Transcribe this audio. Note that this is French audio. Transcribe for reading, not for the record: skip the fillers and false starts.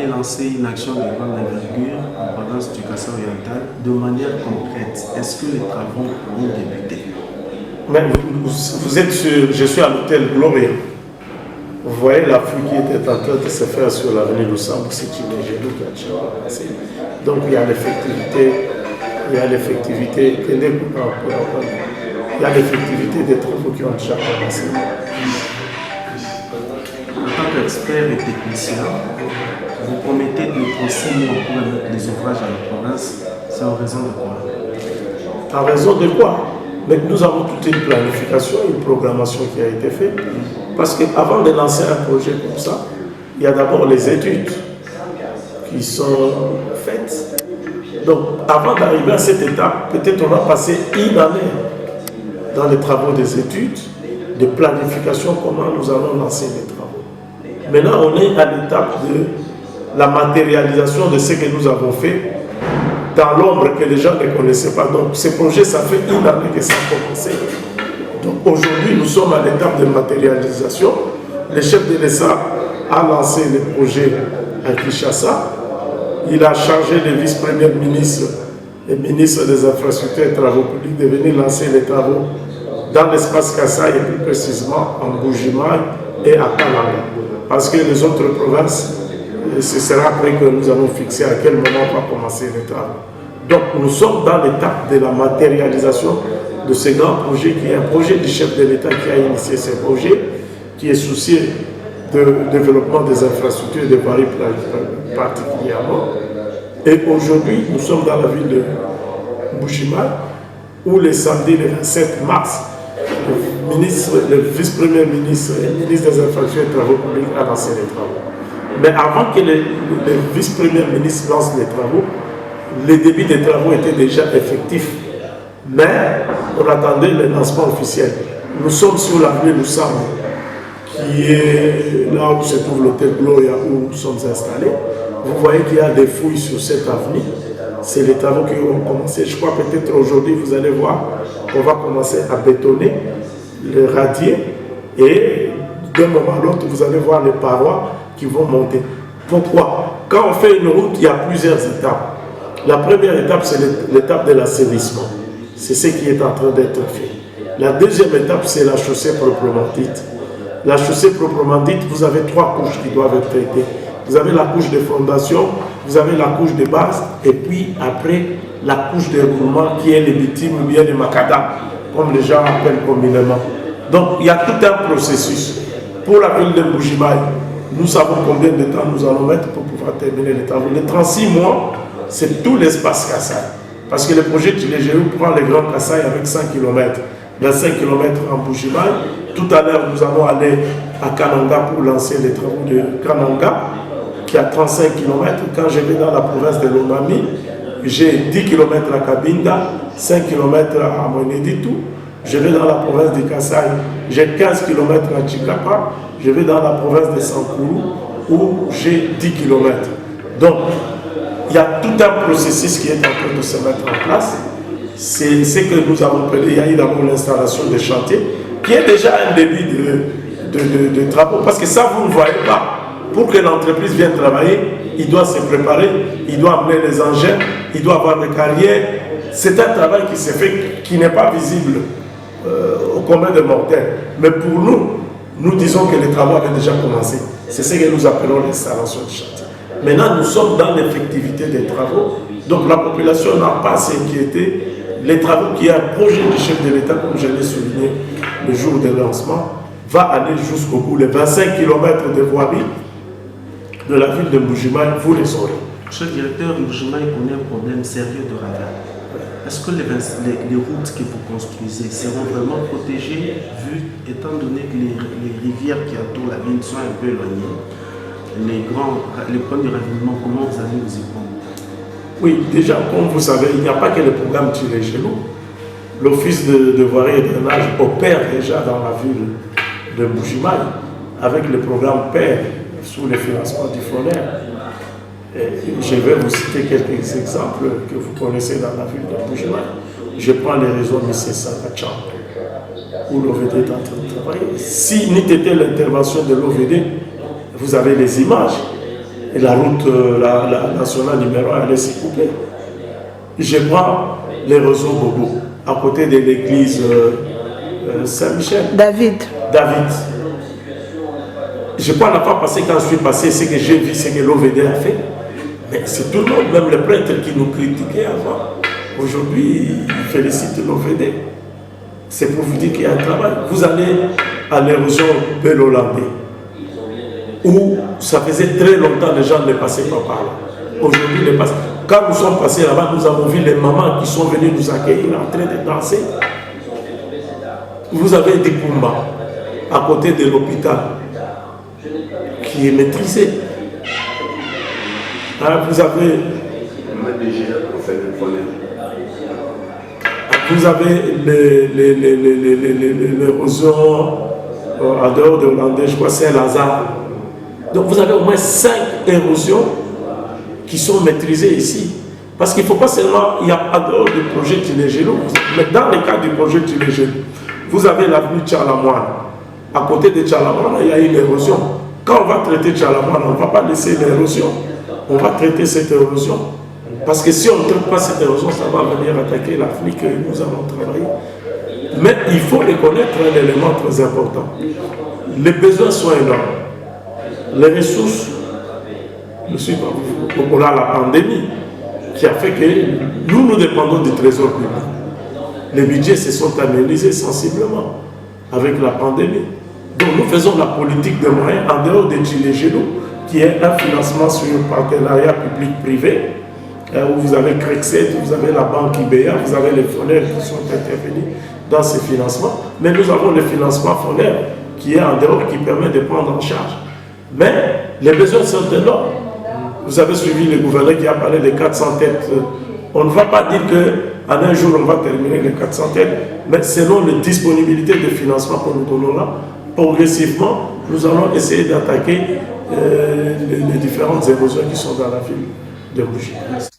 Lancer une action de grande envergure en province du Kasaï oriental de manière concrète. Est-ce que les travaux ont débuté? Mais vous êtes sûr, je suis à l'hôtel Gloria. Vous voyez la pluie qui était en train de se faire sur l'avenue Lusambo, c'est une génie qui a déjà passé. Donc il y a l'effectivité, il y a l'effectivité des travaux qui ont déjà commencé. En tant qu'expert et technicien, vous promettez de 36 mois pour mettre les ouvrages à la province. C'est en raison de quoi? En raison de quoi? Mais nous avons toute une planification, une programmation qui a été faite. Parce qu'avant de lancer un projet comme ça, il y a d'abord les études qui sont faites. Donc, avant d'arriver à cette étape, peut-être on va passer une année dans les travaux des études, de planification, comment nous allons lancer les travaux. Maintenant, on est à l'étape de la matérialisation de ce que nous avons fait dans l'ombre que les gens ne connaissaient pas. Donc, ce projet, ça fait une année que ça a commencé. Donc, aujourd'hui, nous sommes à l'étape de matérialisation. Le chef de l'État a lancé le projet à Kinshasa. Il a chargé le vice-premier ministre et ministre des Infrastructures et des Travaux publics de venir lancer les travaux dans l'espace Kasaï et plus précisément en Mbuji-Mayi et à Kananga. Parce que les autres provinces, ce sera après que nous allons fixer à quel moment on va commencer les travaux. Donc nous sommes dans l'étape de la matérialisation de ce grand projet qui est un projet du chef de l'État qui a initié ce projet, qui est soucieux du développement des infrastructures de Paris particulièrement. Et aujourd'hui, nous sommes dans la ville de Mbuji-Mayi, où le samedi, le 27 mars, le vice-premier ministre et le ministre des Infrastructures et des Travaux publics a lancé les travaux. Mais avant que le vice-premier ministre lance les travaux, le début des travaux était déjà effectif. Mais on attendait le lancement officiel. Nous sommes sur l'avenue Lusambo, qui est là où se trouve l'hôtel Gloria où nous sommes installés. Vous voyez qu'il y a des fouilles sur cette avenue. C'est les travaux qui ont commencé. Je crois peut-être aujourd'hui, vous allez voir, on va commencer à bétonner le radier et d'un moment à l'autre, vous allez voir les parois qui vont monter. Pourquoi? Quand on fait une route, il y a plusieurs étapes. La première étape, c'est l'étape de l'assainissement. C'est ce qui est en train d'être fait. La deuxième étape, c'est la chaussée proprement dite. La chaussée proprement dite, vous avez trois couches qui doivent être traitées. Vous avez la couche de fondation, vous avez la couche de base, et puis après, la couche de roulement qui est le bitume ou bien le macadam, comme les gens appellent communément. Donc, il y a tout un processus. Pour la ville de Mbuji-Mayi, nous savons combien de temps nous allons mettre pour pouvoir terminer les travaux. Les 36 mois, c'est tout l'espace Kasaï. Parce que le projet Tilégéou prend les grands Kasaï avec 100 km. 25 km en Mbuji-Mayi. Tout à l'heure, nous allons aller à Kananga pour lancer les travaux de Kananga, qui a 35 km. Quand je vais dans la province de Lomami, j'ai 10 km à Kabinda, 5 km à Moneditou. Je vais dans la province de Kasaï, j'ai 15 km à Chikapa. Je vais dans la province de Sankourou, où j'ai 10 km. Donc, il y a tout un processus qui est en train de se mettre en place. C'est ce que nous avons appelé, il y a eu d'abord l'installation des chantiers, qui est déjà un début de travaux. Parce que ça, vous ne voyez pas. Pour que l'entreprise vienne travailler, il doit se préparer, il doit amener les engins, il doit avoir des carrières. C'est un travail qui se fait, qui n'est pas visible au commun des mortels. Mais pour nous, nous disons que les travaux avaient déjà commencé. C'est ce que nous appelons l'installation du chantier. Maintenant, nous sommes dans l'effectivité des travaux, donc la population n'a pas à s'inquiéter. Les travaux qui est un projet du chef de l'État, comme je l'ai souligné le jour de lancement, va aller jusqu'au bout. Les 25 km de voirie de la ville de Mbujimayi, vous les aurez. Monsieur le directeur, Mbujimayi connaît un problème sérieux de radar. Est-ce que les routes que vous construisez seront vraiment protégées, étant donné que les rivières qui entourent la ville sont un peu éloignées? Les points de ravitaillement, comment vous allez vous y prendre? Oui, déjà, comme vous savez, il n'y a pas que le programme Tiré Gelou. L'Office de voirie et de drainage opère déjà dans la ville de Mbujimayi avec le programme PER sous le financement du FONER. Je vais vous citer quelques exemples que vous connaissez dans la ville de Mbujimayi. Je prends les réseaux Missé-Sangachan, où l'OVD est en train de travailler. Si n'était l'intervention de l'OVD, vous avez les images. Et la route la nationale numéro 1 allait s'y couper. Je prends les réseaux Bobo, à côté de l'église Saint-Michel. David. Je crois la fois passée, quand je suis passé, ce que j'ai vu, c'est que l'OVD a fait. Mais c'est tout le monde, même les prêtres qui nous critiquaient avant. Aujourd'hui, ils félicitent l'OVD. C'est pour vous dire qu'il y a un travail. Vous allez à l'érosion Bel-Hollandais, où ça faisait très longtemps que les gens ne passaient pas par là. Aujourd'hui, les passent. Quand nous sommes passés là-bas, nous avons vu les mamans qui sont venues nous accueillir en train de danser. Vous avez des Kumba à côté de l'hôpital qui est maîtrisé. Hein, vous avez l'érosion en dehors de Hollandais, je crois Saint-Lazare. Donc vous avez au moins 5 érosions qui sont maîtrisées ici. Parce qu'il ne faut pas seulement, il y a en dehors du projet Tilégelo, mais dans le cadre du projet Tilégelo, vous avez l'avenue Tchalamoine. À côté de Tchalamoine, il y a une érosion. Quand on va traiter Tchalamoine, on ne va pas laisser l'érosion. On va traiter cette érosion. Parce que si on ne traite pas cette érosion, ça va venir attaquer l'Afrique que nous allons travailler. Mais il faut reconnaître un élément très important. Les besoins sont énormes. Les ressources, on a la pandémie qui a fait que nous dépendons du trésor public. Les budgets se sont analysés sensiblement avec la pandémie. Donc nous faisons la politique de moyens en dehors de Tilégelo, qui est un financement sur un partenariat public-privé, où vous avez Crexet, vous avez la banque IBEA, vous avez les FONER qui sont intervenus dans ces financements. Mais nous avons le financement FONER qui est en dehors, qui permet de prendre en charge. Mais les besoins sont énormes. Vous avez suivi le gouverneur qui a parlé des 400 têtes. On ne va pas dire qu'en un jour on va terminer les 400 têtes, mais selon les disponibilités de financement que nous donnons là, progressivement, nous allons essayer d'attaquer les différentes érosions qui sont dans la ville de Mbujimayi.